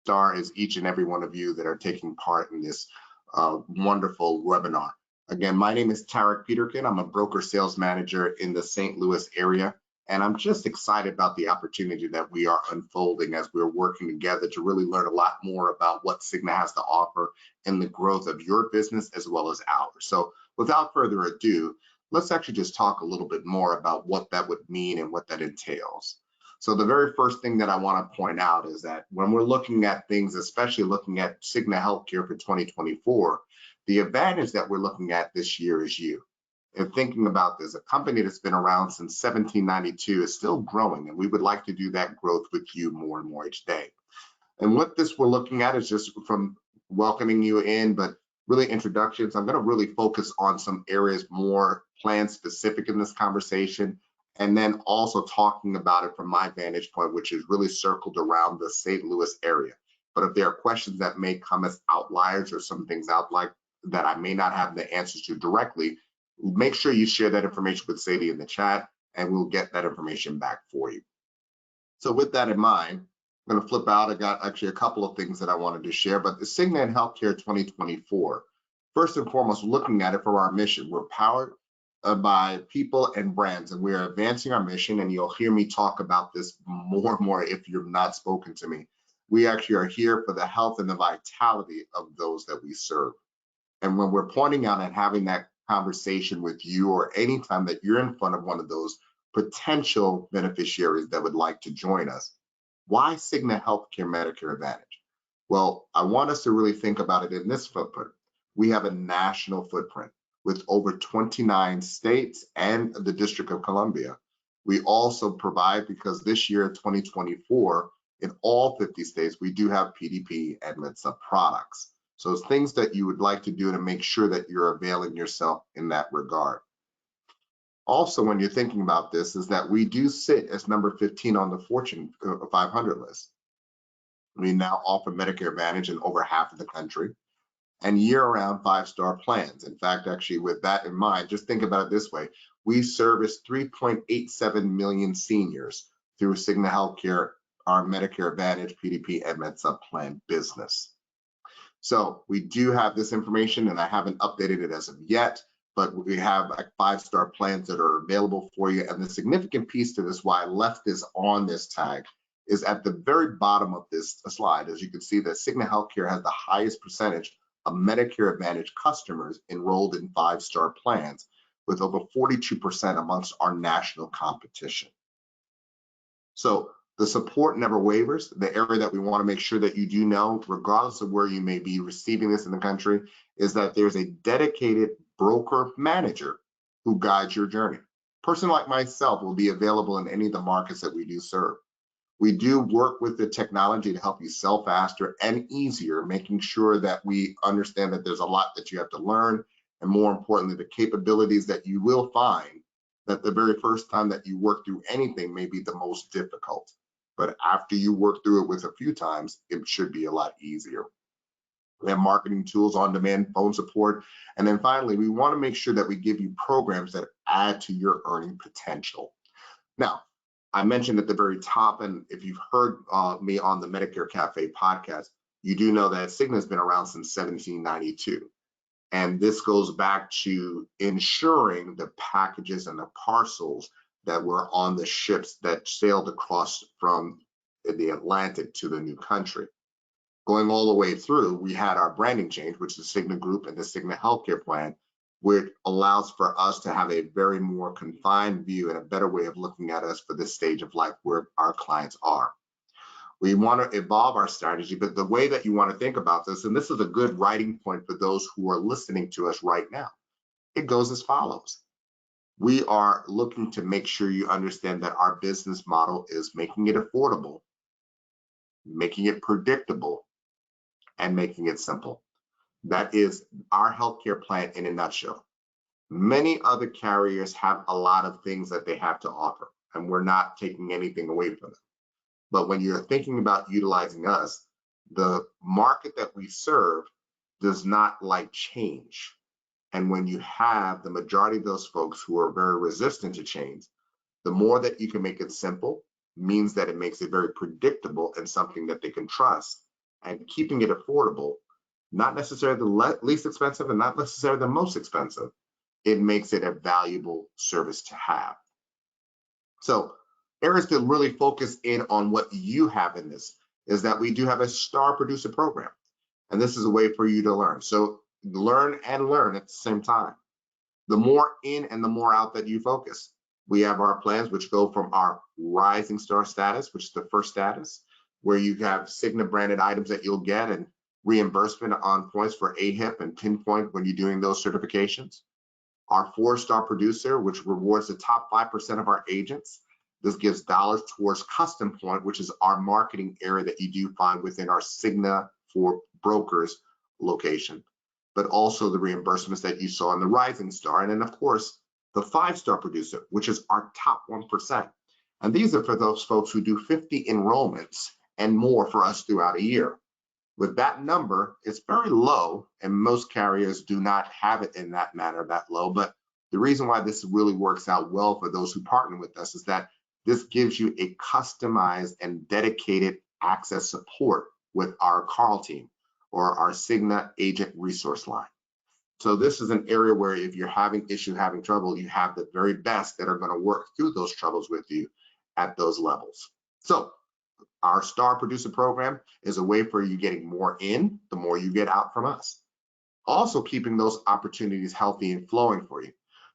star is each and every one of you that are taking part in this wonderful webinar. Again, my name is Tarek Peterkin. I'm a broker sales manager in the St. Louis area, and I'm just excited about the opportunity that we are unfolding as we're working together to really learn a lot more about what Cigna has to offer in the growth of your business as well as ours. So without further ado, let's actually just talk a little bit more about what that would mean and what that entails. So the very first thing that I want to point out is that when we're looking at things, especially looking at Cigna Healthcare for 2024, the advantage that we're looking at this year is you. And thinking about this, a company that's been around since 1792 is still growing, and we would like to do that growth with you more and more each day. And what this we're looking at is just from welcoming you in, but really introductions. I'm going to really focus on some areas more plan specific in this conversation, and then also talking about it from my vantage point, which is really circled around the St. Louis area. But if there are questions that may come as outliers or some things out like that I may not have the answers to directly, make sure you share that information with Sadie in the chat, and we'll get that information back for you. So with that in mind, I'm going to flip out. I got actually a couple of things that I wanted to share, but the Cigna and Healthcare 2024, first and foremost, looking at it for our mission, we're powered by people and brands, and we are advancing our mission, and you'll hear me talk about this more and more if you've not spoken to me. We actually are here for the health and the vitality of those that we serve. And when we're pointing out and having that conversation with you, or anytime that you're in front of one of those potential beneficiaries that would like to join us, why Cigna Healthcare Medicare Advantage? Well, I want us to really think about it in this footprint. We have a national footprint with over 29 states and the District of Columbia. We also provide, because this year, 2024, in all 50 states, we do have PDP and MedSup products. So it's things that you would like to do to make sure that you're availing yourself in that regard. Also, when you're thinking about this, is that we do sit as number 15 on the Fortune 500 list. We now offer Medicare Advantage in over half of the country and year-round 5-star plans. In fact, actually, with that in mind, just think about it this way. We service 3.87 million seniors through Cigna Healthcare, our Medicare Advantage, PDP, and MedSup plan business. So we do have this information, and I haven't updated it as of yet, but we have 5-star plans that are available for you. And the significant piece to this, why I left this on this tag, is at the very bottom of this slide. As you can see, that Cigna Healthcare has the highest percentage of Medicare Advantage customers enrolled in 5-star plans, with over 42% amongst our national competition. So the support never wavers. The area that we want to make sure that you do know, regardless of where you may be receiving this in the country, is that there's a dedicated broker manager who guides your journey. A person like myself will be available in any of the markets that we do serve. We do work with the technology to help you sell faster and easier, making sure that we understand that there's a lot that you have to learn, and more importantly, the capabilities that you will find that the very first time that you work through anything may be the most difficult. But after you work through it with a few times, it should be a lot easier. We have marketing tools, on-demand phone support. And then finally, we want to make sure that we give you programs that add to your earning potential. Now, I mentioned at the very top, and if you've heard me on the Medicare Cafe podcast, you do know that Cigna has been around since 1792. And this goes back to ensuring the packages and the parcels that were on the ships that sailed across from the Atlantic to the new country. Going all the way through, we had our branding change, which is the Cigna Group and the Cigna Healthcare Plan, which allows for us to have a very more confined view and a better way of looking at us for this stage of life where our clients are. We want to evolve our strategy, but the way that you want to think about this, and this is a good writing point for those who are listening to us right now, it goes as follows. We are looking to make sure you understand that our business model is making it affordable, making it predictable, and making it simple. That is our healthcare plan in a nutshell. Many other carriers have a lot of things that they have to offer, and we're not taking anything away from them. But when you're thinking about utilizing us, the market that we serve does not like change. And when you have the majority of those folks who are very resistant to change, the more that you can make it simple means that it makes it very predictable and something that they can trust. and keeping it affordable, not necessarily the least expensive and not necessarily the most expensive, it makes it a valuable service to have. So areas to really focus in on what you have in this is that we do have a star producer program. And this is a way for you to learn. So learn and learn at the same time. The more in and the more out that you focus. We have our plans, which go from our rising star status, which is the first status, where you have Cigna branded items that you'll get and reimbursement on points for AHIP and Pinpoint when you're doing those certifications. Our 4-star producer, which rewards the top 5% of our agents. This gives dollars towards Custom Point, which is our marketing area that you do find within our Cigna for brokers location, but also the reimbursements that you saw in the rising star. And then of course, the 5-star producer, which is our top 1%. And these are for those folks who do 50 enrollments and more for us throughout a year. With that number, it's very low, and most carriers do not have it in that manner, that low. But the reason why this really works out well for those who partner with us is that this gives you a customized and dedicated access support with our Carl team or our Cigna agent resource line. So this is an area where if you're having trouble, you have the very best that are going to work through those troubles with you at those levels. So our Star Producer program is a way for you getting more in, the more you get out from us. Also keeping those opportunities healthy and flowing for you.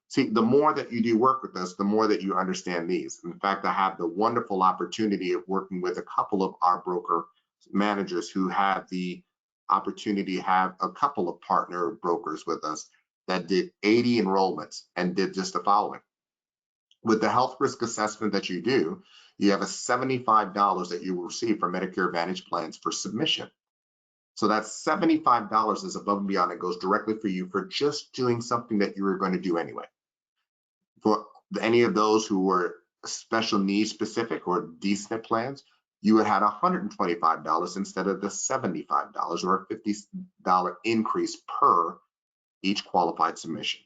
See, the more that you do work with us, the more that you understand these. In fact, I have the wonderful opportunity of working with a couple of our broker managers who have the opportunity to have a couple of partner brokers with us that did 80 enrollments and did just the following. With the health risk assessment that you do, you have a $75 that you will receive for Medicare Advantage plans for submission. So that $75 is above and beyond. It goes directly for you for just doing something that you were going to do anyway. For any of those who were special needs specific or D-SNP plans, you would have $125 instead of the $75 or a $50 increase per each qualified submission.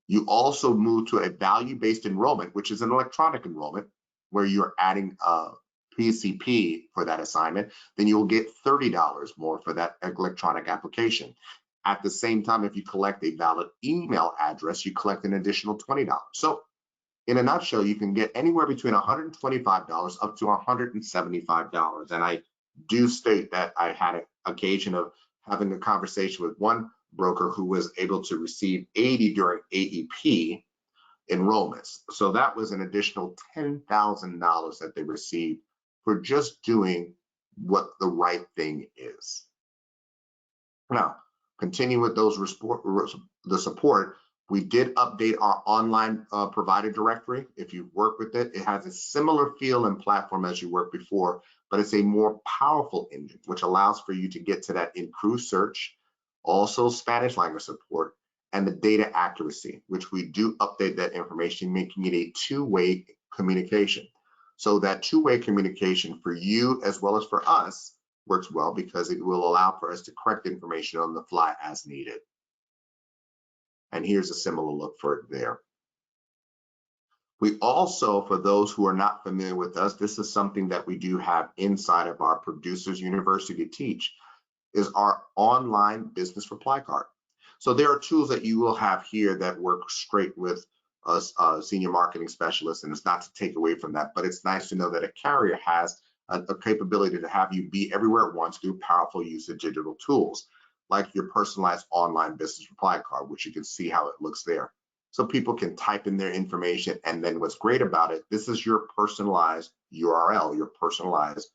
You also move to a value-based enrollment, which is an electronic enrollment, where you're adding a PCP for that assignment, then you'll get $30 more for that electronic application. At the same time, if you collect a valid email address, you collect an additional $20. So in a nutshell, you can get anywhere between $125 up to $175. And I do state that I had an occasion of having a conversation with one broker who was able to receive 80 during AEP enrollments. So that was an additional $10,000 that they received for just doing what the right thing is. Now, continue with those the support. We did update our online provider directory. If you work with it, it has a similar feel and platform as you worked before, but it's a more powerful engine, which allows for you to get to that improved search, also Spanish language support, and the data accuracy, which we do update that information, making it a two-way communication. So that two-way communication for you as well as for us works well because it will allow for us to correct information on the fly as needed. And here's a similar look for it there. We also, for those who are not familiar with us, this is something that we do have inside of our Producers University to teach, is our online business reply card. So there are tools that you will have here that work straight with us senior marketing specialists, and it's not to take away from that, but it's nice to know that a carrier has a capability to have you be everywhere at once through powerful use of digital tools, like your personalized online business reply card, which you can see how it looks there. So people can type in their information, and then what's great about it, this is your personalized URL, your personalized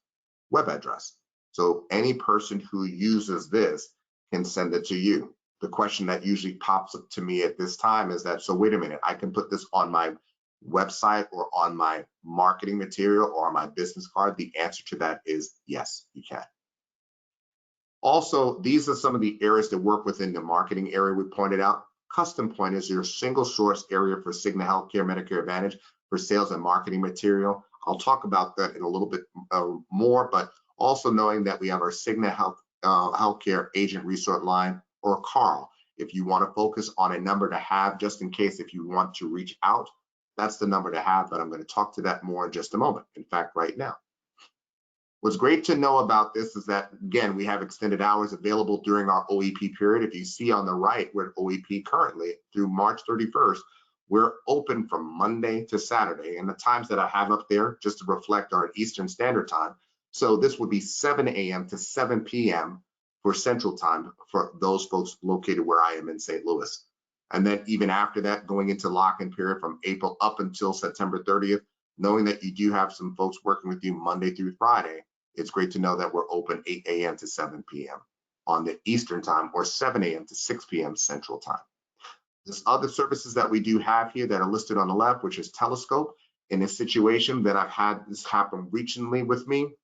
web address. So any person who uses this can send it to you. The question that usually pops up to me at this time is that, so wait a minute, I can put this on my website or on my marketing material or on my business card? The answer to that is yes, you can. Also, these are some of the areas that work within the marketing area we pointed out. Custom Point is your single source area for Cigna Healthcare Medicare Advantage for sales and marketing material. I'll talk about that in a little bit more, but also knowing that we have our Cigna Healthcare Agent Resource Line, or Carl. If you want to focus on a number to have, just in case if you want to reach out, that's the number to have, but I'm going to talk to that more in just a moment. In fact, right now. What's great to know about this is that, again, we have extended hours available during our OEP period. If you see on the right, we're at OEP currently through March 31st. We're open from Monday to Saturday, and the times that I have up there just to reflect are Eastern Standard Time. So this would be 7 a.m. to 7 p.m. for Central Time for those folks located where I am in St. Louis. And then even after that, going into lock-in period from April up until September 30th, knowing that you do have some folks working with you Monday through Friday, it's great to know that we're open 8 a.m. to 7 p.m. on the Eastern Time, or 7 a.m. to 6 p.m. Central Time. There's other services that we do have here that are listed on the left, which is Telescope. In a situation that I've had this happen recently with me,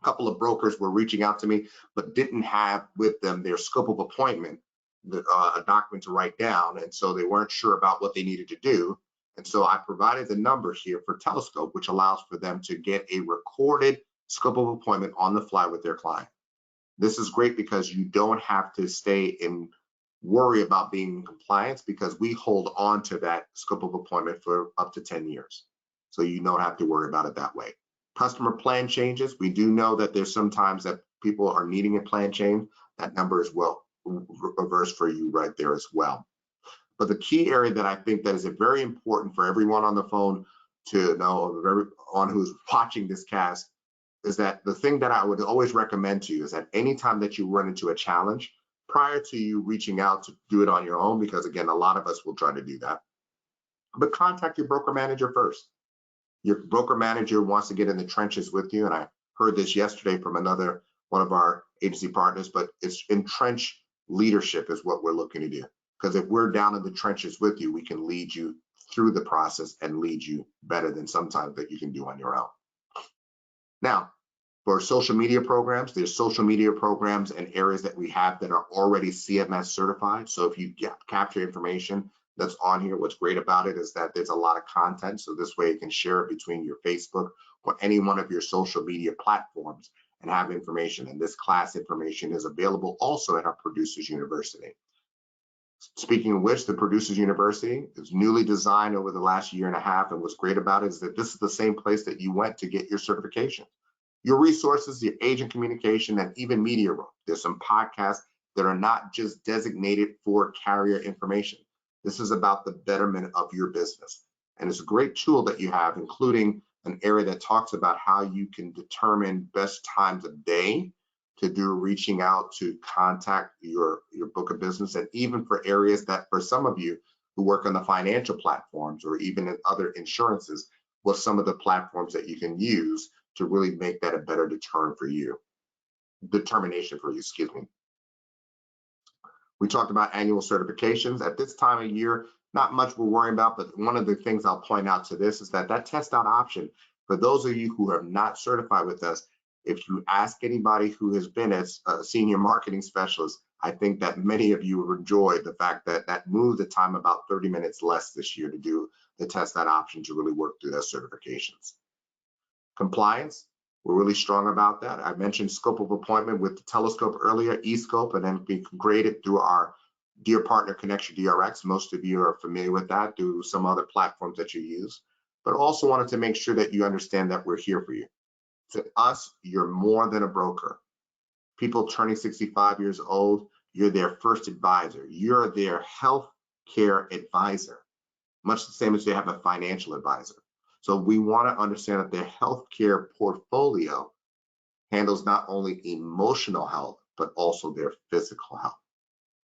a couple of brokers were reaching out to me, but didn't have with them their scope of appointment, a document to write down, and so they weren't sure about what they needed to do. And so I provided the number here for Telescope, which allows for them to get a recorded scope of appointment on the fly with their client. This is great because you don't have to stay in worry about being in compliance, because we hold on to that scope of appointment for up to 10 years. So you don't have to worry about it that way. Customer plan changes. We do know that there's sometimes that people are needing a plan change. That number is well reversed for you right there as well. But the key area that I think that is very important for everyone on the phone to know, everyone who's watching this cast, is that the thing that I would always recommend to you is that anytime that you run into a challenge, prior to you reaching out to do it on your own, because again, a lot of us will try to do that, but contact your broker manager first. Your broker manager wants to get in the trenches with you, and I heard this yesterday from one of our agency partners, but it's entrench leadership is what we're looking to do. Because if we're down in the trenches with you, we can lead you through the process and lead you better than sometimes that you can do on your own. Now, for social media programs, there's social media programs and areas that we have that are already CMS certified. So if you capture information that's on here, what's great about it is that there's a lot of content. So this way you can share it between your Facebook or any one of your social media platforms and have information. And this class information is available also at our Producers University. Speaking of which, the Producers University is newly designed over the last year and a half. And what's great about it is that this is the same place that you went to get your certification. Your resources, your agent communication, and even media room. There's some podcasts that are not just designated for carrier information. This is about the betterment of your business. And it's a great tool that you have, including an area that talks about how you can determine best times of day to do reaching out to contact your book of business, and even for areas that for some of you who work on the financial platforms or even in other insurances, what some of the platforms that you can use to really make that a better determination for you, excuse me. We talked about annual certifications. At this time of year, not much we're worrying about, but one of the things I'll point out to this is that test out option, for those of you who are not certified with us, if you ask anybody who has been as a senior marketing specialist, I think that many of you will enjoy the fact that that moved the time about 30 minutes less this year to do the test that option to really work through those certifications. Compliance, we're really strong about that. I mentioned scope of appointment with the Telescope earlier, eScope, and then be graded through our Dear Partner Connection DRX. Most of you are familiar with that through some other platforms that you use, but also wanted to make sure that you understand that we're here for you. To us, you're more than a broker. People turning 65 years old, you're their first advisor. You're their health care advisor, much the same as they have a financial advisor. So we want to understand that their healthcare portfolio handles not only emotional health, but also their physical health.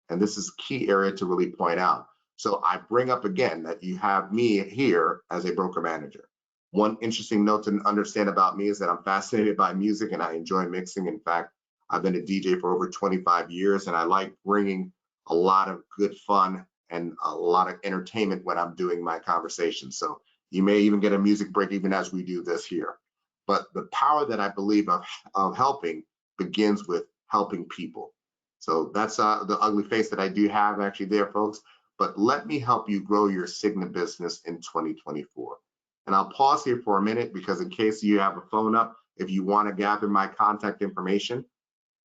And this is a key area to really point out. So I bring up again that you have me here as a broker manager. One interesting note to understand about me is that I'm fascinated by music and I enjoy mixing. In fact, I've been a DJ for over 25 years and I like bringing a lot of good fun and a lot of entertainment when I'm doing my conversations. So you may even get a music break even as we do this here. But the power that I believe of helping begins with helping people. So that's the ugly face that I do have actually there, folks. But let me help you grow your Cigna business in 2024. And I'll pause here for a minute because in case you have a phone up, if you want to gather my contact information,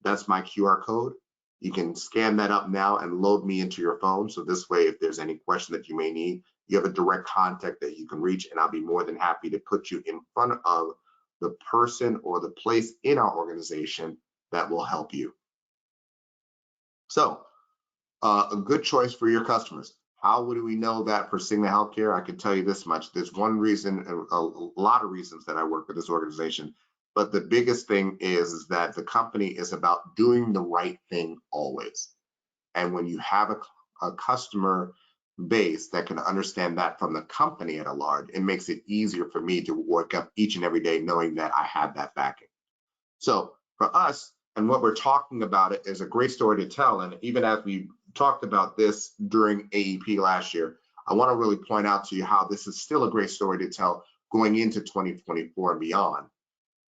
that's my QR code. You can scan that up now and load me into your phone. So this way, if there's any question that you may need, you have a direct contact that you can reach, and I'll be more than happy to put you in front of the person or the place in our organization that will help you. So a good choice for your customers. How would we know that for Cigna Healthcare? I can tell you this much. There's one reason, a lot of reasons that I work with this organization, but the biggest thing is that the company is about doing the right thing always. And when you have a customer base that can understand that from the company at a large, it makes it easier for me to work up each and every day knowing that I have that backing. So for us, and what we're talking about it is a great story to tell. And even as we talked about this during AEP last year, I want to really point out to you how this is still a great story to tell going into 2024 and beyond.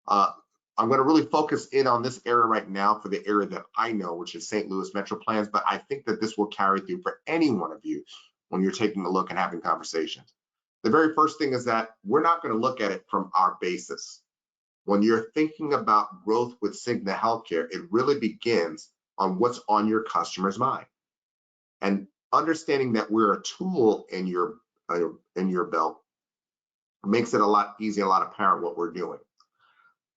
I'm going to really focus in on this area right now for the area that I know, which is St. Louis Metro plans, but I think that this will carry through for any one of you when you're taking a look and having conversations. The very first thing is that we're not going to look at it from our basis. When you're thinking about growth with Cigna Healthcare, it really begins on what's on your customer's mind. And understanding that we're a tool in your belt makes it a lot easier, a lot apparent what we're doing.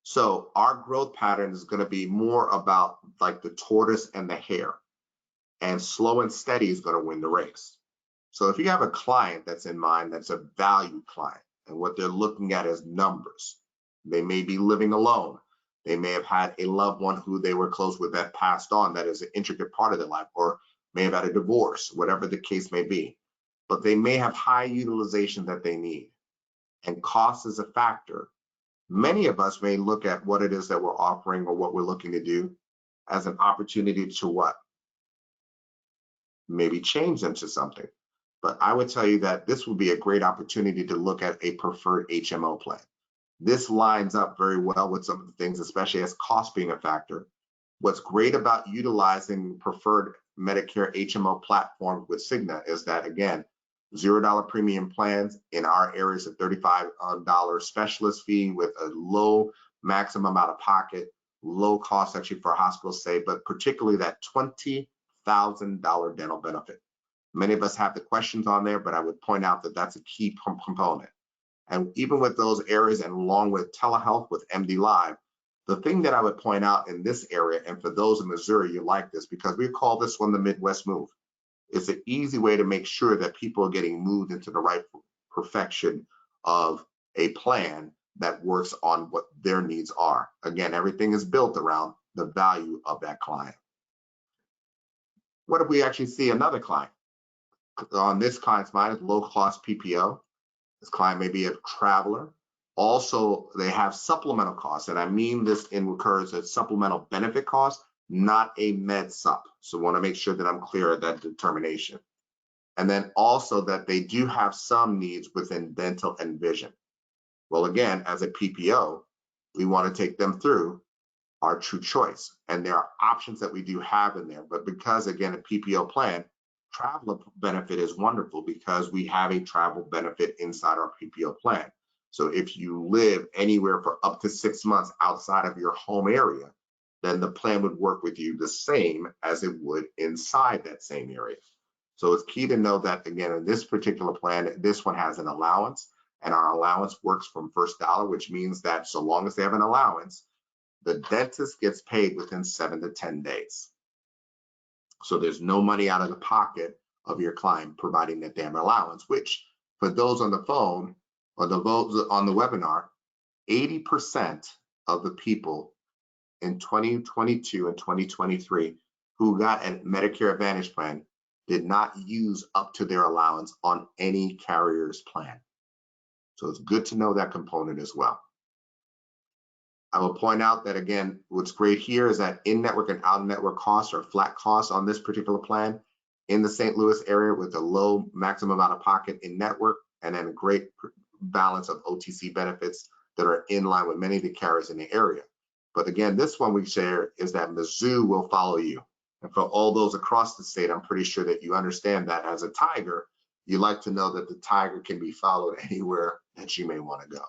So our growth pattern is going to be more about like the tortoise and the hare, and slow and steady is going to win the race. So if you have a client that's in mind, that's a value client, and what they're looking at is numbers. They may be living alone. They may have had a loved one who they were close with that passed on, that is an intricate part of their life, or may have had a divorce, whatever the case may be. But they may have high utilization that they need, and cost is a factor. Many of us may look at what it is that we're offering or what we're looking to do as an opportunity to what? Maybe change them to something. But I would tell you that this would be a great opportunity to look at a preferred HMO plan. This lines up very well with some of the things, especially as cost being a factor. What's great about utilizing preferred Medicare HMO platform with Cigna is that, again, $0 premium plans in our areas, a $35 specialist fee with a low maximum out of pocket, low cost actually for a hospital stay, but particularly that $20,000 dental benefit. Many of us have the questions on there, but I would point out that that's a key component. And even with those areas and along with telehealth with MD Live, the thing that I would point out in this area, and for those in Missouri, you like this because we call this one the Midwest move. It's an easy way to make sure that people are getting moved into the right perfection of a plan that works on what their needs are. Again, everything is built around the value of that client. What if we actually see another client? On this client's mind is low cost PPO. This client may be a traveler. Also, they have supplemental costs, and I mean this in recurs as supplemental benefit costs, not a med sup. So I want to make sure that I'm clear of that determination. And then also that they do have some needs within dental and vision. Well, again, as a PPO, we want to take them through our true choice. And there are options that we do have in there. But because, again, a PPO plan, travel benefit is wonderful because we have a travel benefit inside our PPO plan. So if you live anywhere for up to 6 months outside of your home area, then the plan would work with you the same as it would inside that same area. So it's key to know that, again, in this particular plan, this one has an allowance, and our allowance works from first dollar, which means that so long as they have an allowance, the dentist gets paid within 7 to 10 days. So there's no money out of the pocket of your client providing that damn allowance, which for those on the phone or those on the webinar, 80% of the people in 2022 and 2023 who got a Medicare Advantage plan did not use up to their allowance on any carrier's plan. So it's good to know that component as well. I will point out that, again, what's great here is that in-network and out-of-network costs are flat costs on this particular plan in the St. Louis area with a low maximum out of pocket in network, and then a great balance of OTC benefits that are in line with many of the carriers in the area. But again, this one we share is that Mizzou will follow you. And for all those across the state, I'm pretty sure that you understand that as a tiger, you like to know that the tiger can be followed anywhere that you may want to go.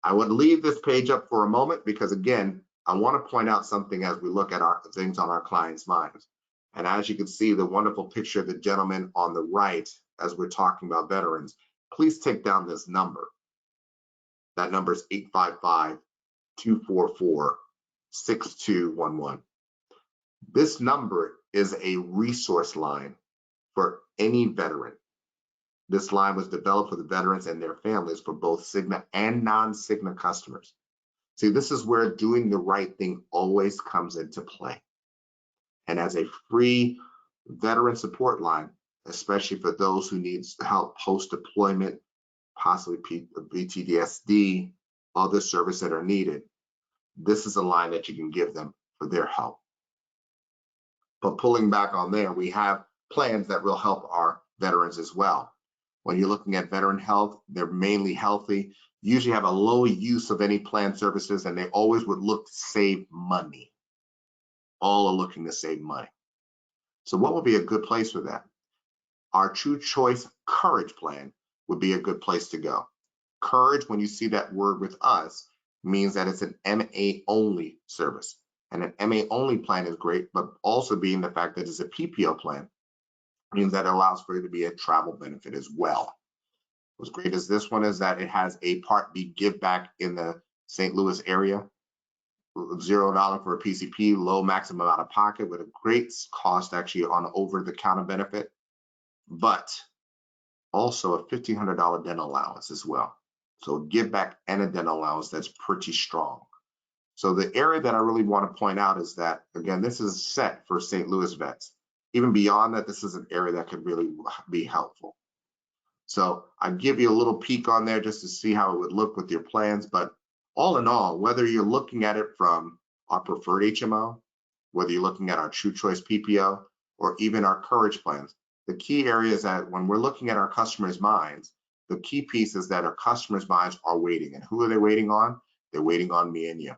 I would leave this page up for a moment because, again, I want to point out something as we look at our things on our clients' minds. And as you can see, the wonderful picture of the gentleman on the right, as we're talking about veterans, please take down this number. That number is 855-244-6211. This number is a resource line for any veteran. This line was developed for the veterans and their families for both Cigna and non-Cigna customers. See, this is where doing the right thing always comes into play. And as a free veteran support line, especially for those who need help post-deployment, possibly PTSD, other services that are needed, this is a line that you can give them for their help. But pulling back on there, we have plans that will help our veterans as well. When you're looking at veteran health, they're mainly healthy, usually have a low use of any plan services, and they always would look to save money. All are looking to save money. So what would be a good place for that? Our True Choice Courage Plan would be a good place to go. Courage, when you see that word with us, means that it's an MA only service. And an MA only plan is great, but also being the fact that it's a PPO plan means that it allows for it to be a travel benefit as well. What's great is this one is that it has a Part B give back in the St. Louis area, $0 for a PCP, low maximum out of pocket with a great cost actually on over-the-counter benefit, but also a $1,500 dental allowance as well. So give back and a dental allowance that's pretty strong. So the area that I really want to point out is that, again, this is set for St. Louis vets. Even beyond that, this is an area that could really be helpful. So I give you a little peek on there just to see how it would look with your plans. But all in all, whether you're looking at it from our preferred HMO, whether you're looking at our True Choice PPO, or even our Courage plans, the key area is that when we're looking at our customers' minds, the key piece is that our customers' minds are waiting. And who are they waiting on? They're waiting on me and you.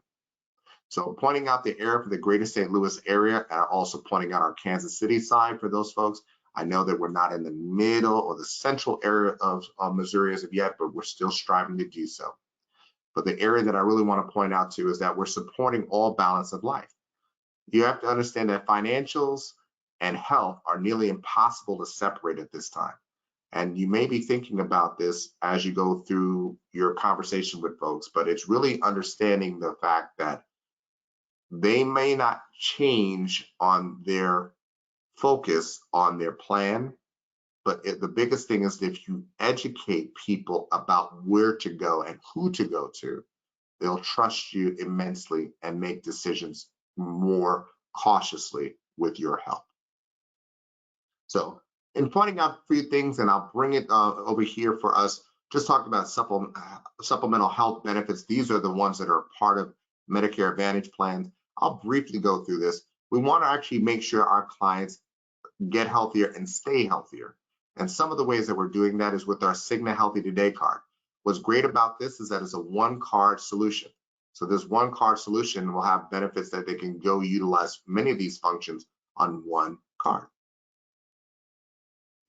So pointing out the area for the greater St. Louis area, and also pointing out our Kansas City side for those folks. I know that we're not in the middle or the central area of Missouri as of yet, but we're still striving to do so. But the area that I really want to point out to is that we're supporting all balance of life. You have to understand that financials and health are nearly impossible to separate at this time. And you may be thinking about this as you go through your conversation with folks, but it's really understanding the fact that they may not change on their focus on their plan, but the biggest thing is if you educate people about where to go and who to go to, they'll trust you immensely and make decisions more cautiously with your help. So in pointing out a few things, and I'll bring it over here for us, just talk about supplemental health benefits. These are the ones that are part of Medicare Advantage plans. I'll briefly go through this. We want to actually make sure our clients get healthier and stay healthier. And some of the ways that we're doing that is with our Cigna Healthy Today card. What's great about this is that it's a one card solution. So this one card solution will have benefits that they can go utilize many of these functions on one card.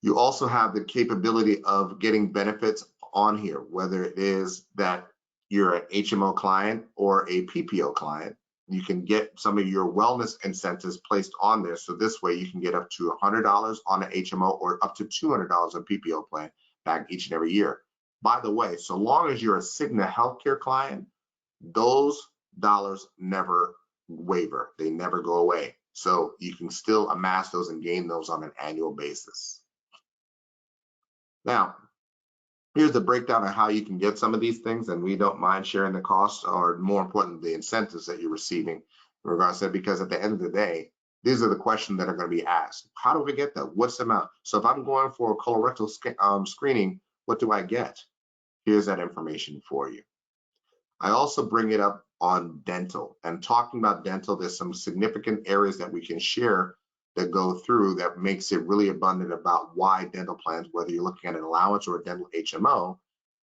You also have the capability of getting benefits on here, whether it is that you're an HMO client or a PPO client. You can get some of your wellness incentives placed on there. So this way you can get up to $100 on an HMO or up to $200 on PPO plan back each and every year. By the way, so long as you're a Cigna healthcare client, those dollars never waver. They never go away. So you can still amass those and gain those on an annual basis. Now, here's the breakdown of how you can get some of these things, and we don't mind sharing the costs, or more importantly, the incentives that you're receiving in regards to that, because at the end of the day, these are the questions that are going to be asked. How do we get that? What's the amount? So if I'm going for a colorectal screening, what do I get? Here's that information for you. I also bring it up on dental, and talking about dental, there's some significant areas that we can share that go through that makes it really abundant about why dental plans, whether you're looking at an allowance or a dental HMO,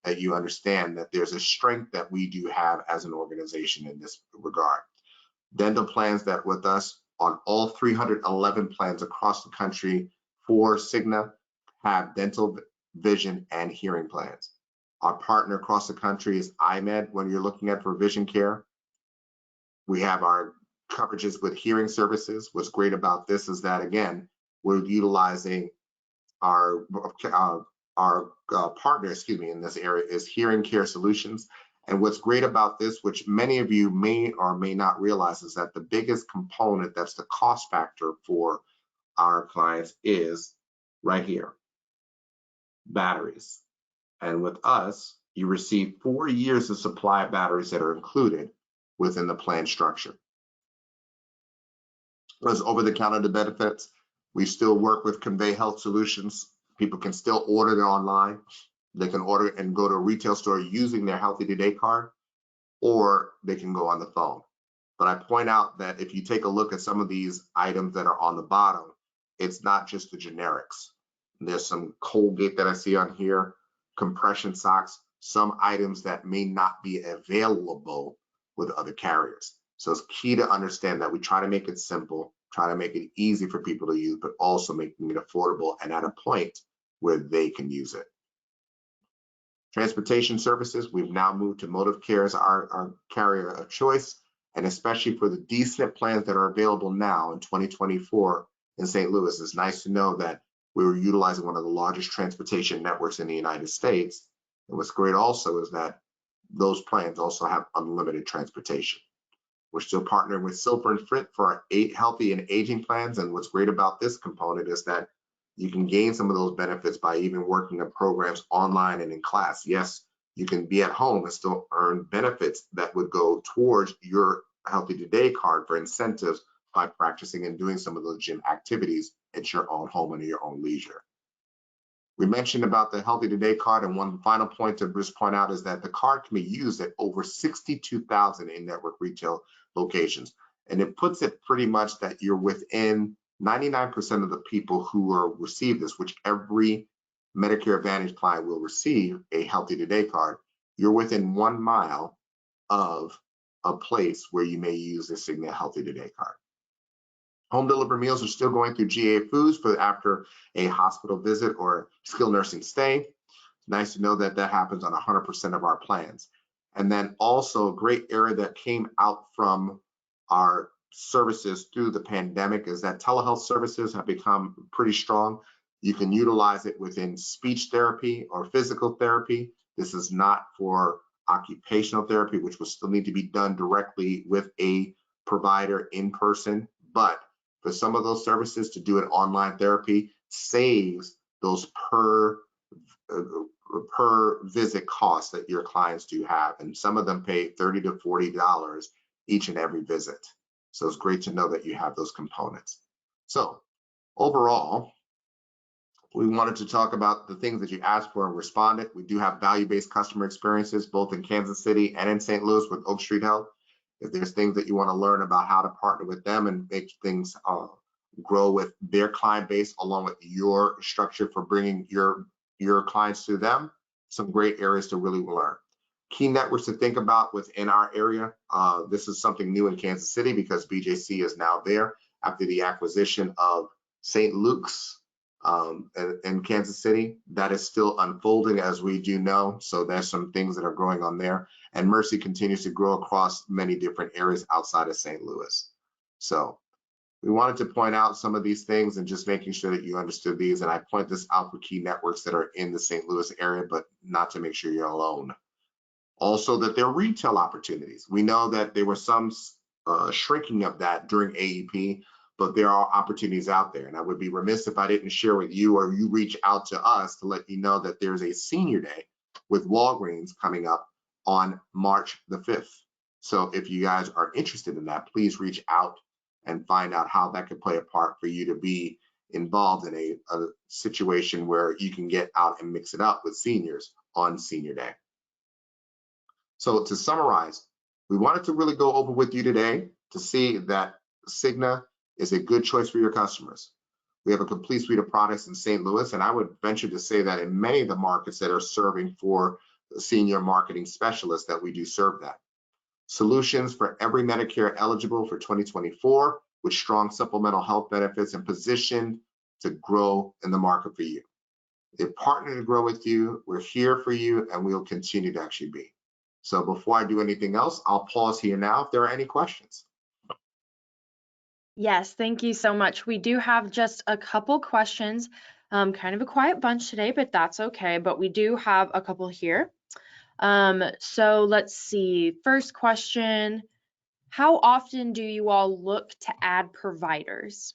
that you understand that there's a strength that we do have as an organization in this regard. Dental plans that with us on all 311 plans across the country for Cigna have dental, vision, and hearing plans. Our partner across the country is IMED when you're looking at for vision care. We have our coverages with hearing services. What's great about this is that, again, we're utilizing our partner, in this area is Hearing Care Solutions, And what's great about this, which many of you may or may not realize, is that the biggest component that's the cost factor for our clients is right here, batteries. And with us, you receive 4 years of supply of batteries that are included within the plan structure. As over-the-counter benefits, we still work with Convey Health Solutions. People can still order it online. They can order and go to a retail store using their Healthy Today card, or they can go on the phone. But I point out that if you take a look at some of these items that are on the bottom, it's not just the generics. There's some Colgate that I see on here, compression socks, some items that may not be available with other carriers. So it's key to understand that we try to make it simple, try to make it easy for people to use, but also making it affordable and at a point where they can use it. Transportation services, we've now moved to Motive Care as our carrier of choice, and especially for the D-SNP plans that are available now in 2024 in St. Louis, it's nice to know that we were utilizing one of the largest transportation networks in the United States. And what's great also is that those plans also have unlimited transportation. We're still partnering with Silver and Fit for our 8 healthy and aging plans. And what's great about this component is that you can gain some of those benefits by even working on programs online and in class. Yes, you can be at home and still earn benefits that would go towards your Healthy Today card for incentives by practicing and doing some of those gym activities at your own home and at your own leisure. We mentioned about the Healthy Today card, and one final point to just point out is that the card can be used at over 62,000 in-network retail locations. And it puts it pretty much that you're within 99% of the people who will receive this, which every Medicare Advantage client will receive a Healthy Today card. You're within 1 mile of a place where you may use the Cigna Healthy Today card. Home delivered meals are still going through GA Foods for after a hospital visit or skilled nursing stay. It's nice to know that that happens on 100% of our plans. And then also a great area that came out from our services through the pandemic is that telehealth services have become pretty strong. You can utilize it within speech therapy or physical therapy. This is not for occupational therapy, which will still need to be done directly with a provider in person. But for some of those services, to do an online therapy saves those per visit costs that your clients do have. And some of them pay $30 to $40 each and every visit. So it's great to know that you have those components. So overall, we wanted to talk about the things that you asked for and responded. We do have value-based customer experiences, both in Kansas City and in St. Louis with Oak Street Health. If there's things that you want to learn about how to partner with them and make things grow with their client base, along with your structure for bringing your clients to them, some great areas to really learn. Key networks to think about within our area. This is something new in Kansas City because BJC is now there after the acquisition of St. Luke's in Kansas City. That is still unfolding, as we do know. So there's some things that are going on there. And Mercy continues to grow across many different areas outside of St. Louis. So we wanted to point out some of these things and just making sure that you understood these. And I point this out for key networks that are in the St. Louis area, but not to make sure you're alone. Also, that there are retail opportunities. We know that there were some shrinking of that during AEP, but there are opportunities out there. And I would be remiss if I didn't share with you or you reach out to us to let you know that there's a senior day with Walgreens coming up on March the 5th. So if you guys are interested in that, please reach out and find out how that could play a part for you to be involved in a situation where you can get out and mix it up with seniors on senior day. So to summarize, we wanted to really go over with you today to see that Cigna is a good choice for your customers. We have a complete suite of products in St. Louis, and I would venture to say that in many of the markets that are serving for senior marketing specialists that we do serve that. Solutions for every Medicare eligible for 2024 with strong supplemental health benefits and positioned to grow in the market for you. They're partnered to grow with you. We're here for you, and we'll continue to actually be. So before I do anything else, I'll pause here now if there are any questions. Yes, thank you so much. We do have just a couple questions, kind of a quiet bunch today, but that's okay. But we do have a couple here. So let's see. First question, how often do you all look to add providers?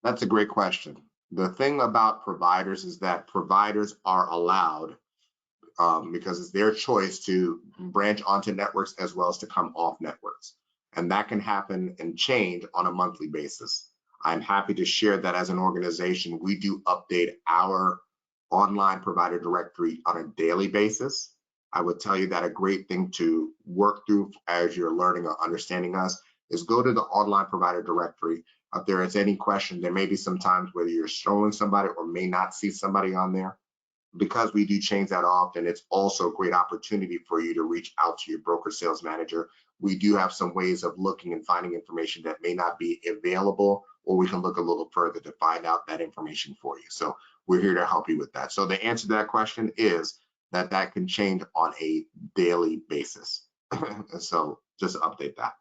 That's a great question. The thing about providers is that providers are allowed, because it's their choice to branch onto networks as well as to come off networks. And that can happen and change on a monthly basis. I'm happy to share that as an organization, we do update our online provider directory on a daily basis. I would tell you that a great thing to work through as you're learning or understanding us is go to the online provider directory. If there is any question, there may be some times where you're showing somebody or may not see somebody on there. Because we do change that often, it's also a great opportunity for you to reach out to your broker sales manager. We do have some ways of looking and finding information that may not be available, or we can look a little further to find out that information for you. So we're here to help you with that. So the answer to that question is that that can change on a daily basis. So just update that.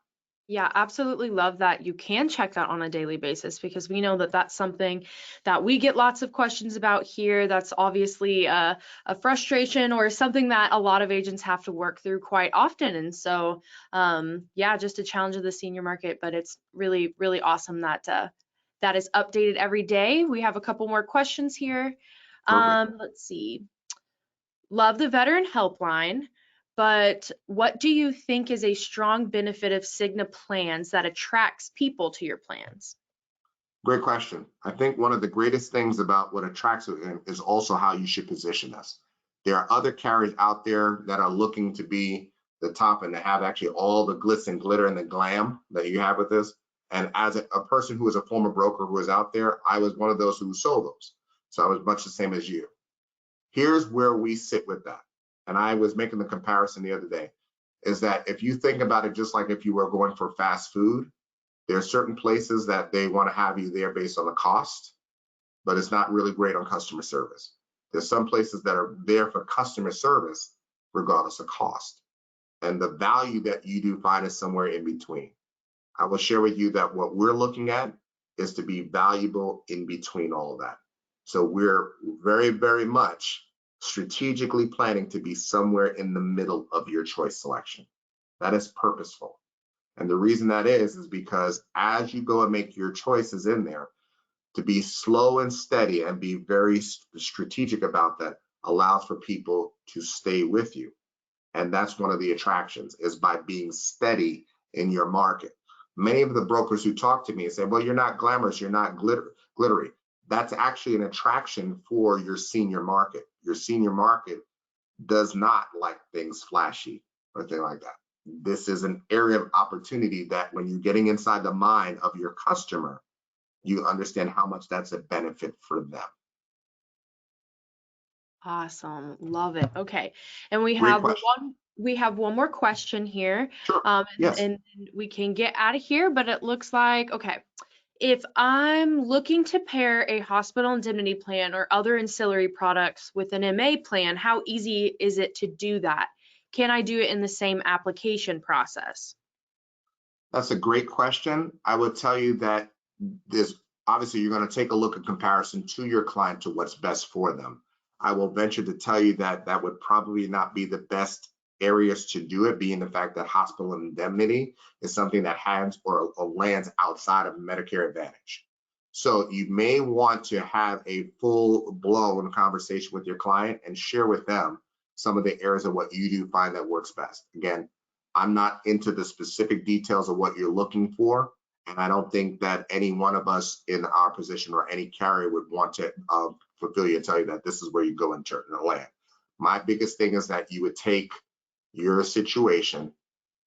Yeah, absolutely love that you can check that on a daily basis because we know that that's something that we get lots of questions about here. That's obviously a frustration or something that a lot of agents have to work through quite often. And so, yeah, just a challenge of the senior market, but it's really, really awesome that that is updated every day. We have a couple more questions here. Perfect. Let's see. Love the veteran helpline, but what do you think is a strong benefit of Cigna plans that attracts people to your plans? Great question. I think one of the greatest things about what attracts it is also how you should position us. There are other carriers out there that are looking to be the top and to have actually all the glitz and glitter and the glam that you have with this. And as a person who is a former broker who was out there, I was one of those who sold those. So I was much the same as you. Here's where we sit with that. And I was making the comparison the other day, is that if you think about it just like if you were going for fast food, there are certain places that they want to have you there based on the cost, but it's not really great on customer service. There's some places that are there for customer service regardless of cost. And the value that you do find is somewhere in between. I will share with you that what we're looking at is to be valuable in between all of that. So we're very, very much strategically planning to be somewhere in the middle of your choice selection. That is purposeful. And the reason that is because as you go and make your choices in there, to be slow and steady and be very strategic about that allows for people to stay with you. And that's one of the attractions, is by being steady in your market. Many of the brokers who talk to me say, well, you're not glamorous, you're not glittery. That's actually an attraction for your senior market. Your senior market does not like things flashy or anything like that. This is an area of opportunity that when you're getting inside the mind of your customer, you understand how much that's a benefit for them. Awesome. Love it. Okay. And Great question. we have one more question here. Sure. And, Yes. and we can get out of here, but it looks like, okay. If I'm looking to pair a hospital indemnity plan or other ancillary products with an MA plan, how easy is it to do that? Can I do it in the same application process? That's a great question. I would tell you that this obviously you're going to take a look at comparison to your client to what's best for them. I will venture to tell you that that would probably not be the best areas to do it, being the fact that hospital indemnity is something that has or lands outside of Medicare Advantage. So you may want to have a full blown conversation with your client and share with them some of the areas of what you do find that works best. Again, I'm not into the specific details of what you're looking for, and I don't think that any one of us in our position or any carrier would want to fulfill you and tell you that this is where you go and turn the land. My biggest thing is that you would take your situation,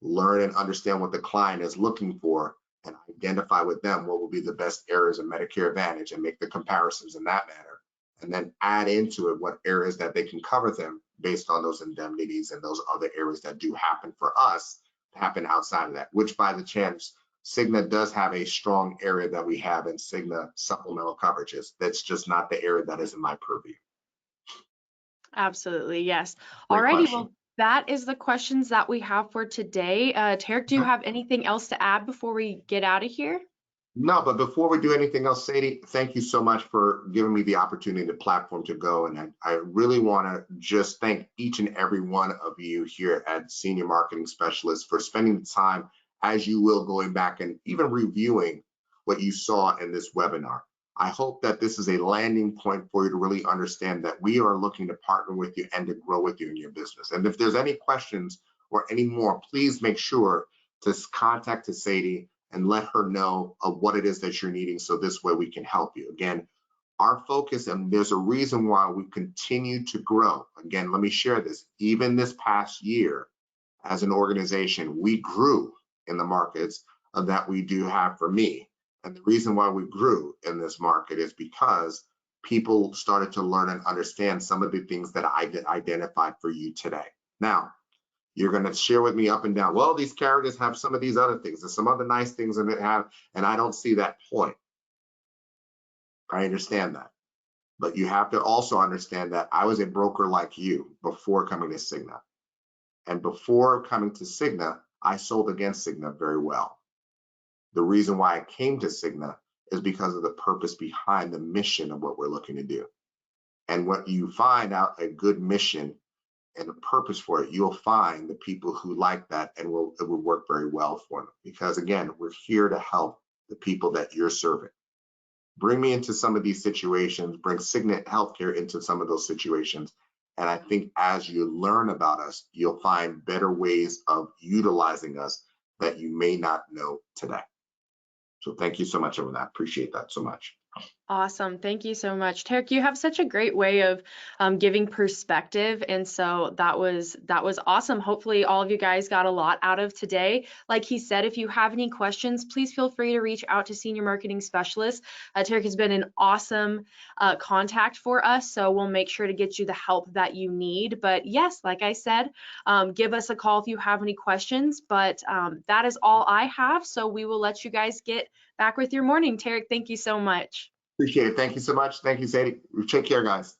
learn and understand what the client is looking for, and identify with them what will be the best areas of Medicare Advantage and make the comparisons in that manner. And then add into it what areas that they can cover them based on those indemnities and those other areas that do happen for us to happen outside of that, which by the chance, Cigna does have a strong area that we have in Cigna supplemental coverages. That's just not the area that is in my purview. Absolutely, yes. Great Alrighty, question. well, that is the questions that we have for today. Tarek, do you have anything else to add before we get out of here? No, but before we do anything else, Sadie, thank you so much for giving me the opportunity, the platform to go. And I really want to just thank each and every one of you here at Senior Marketing Specialist for spending the time, as you will, going back and even reviewing what you saw in this webinar. I hope that this is a landing point for you to really understand that we are looking to partner with you and to grow with you in your business. And if there's any questions or any more, please make sure to contact Sadie and let her know of what it is that you're needing, so this way we can help you. Again, our focus, and there's a reason why we continue to grow. Again, let me share this. Even this past year, as an organization, we grew in the markets that we do have for me. And the reason why we grew in this market is because people started to learn and understand some of the things that I identified for you today. Now, you're going to share with me up and down, well, these characters have some of these other things and some other nice things and it have, and I don't see that point. I understand that. But you have to also understand that I was a broker like you before coming to Cigna. And before coming to Cigna, I sold against Cigna very well. The reason why I came to Cigna is because of the purpose behind the mission of what we're looking to do. And when you find out a good mission and a purpose for it, you'll find the people who like that, and it will work very well for them. Because again, we're here to help the people that you're serving. Bring me into some of these situations, bring Cigna Healthcare into some of those situations. And I think as you learn about us, you'll find better ways of utilizing us that you may not know today. So thank you so much for that. Appreciate that so much. Awesome. Thank you so much. Tarek, you have such a great way of giving perspective. And so that was awesome. Hopefully all of you guys got a lot out of today. Like he said, if you have any questions, please feel free to reach out to Senior Marketing Specialist. Tarek has been an awesome contact for us. So we'll make sure to get you the help that you need. But yes, like I said, give us a call if you have any questions. But that is all I have. So we will let you guys get back with your morning. Tarek, thank you so much. Appreciate it. Thank you so much. Thank you, Sadie. Take care, guys.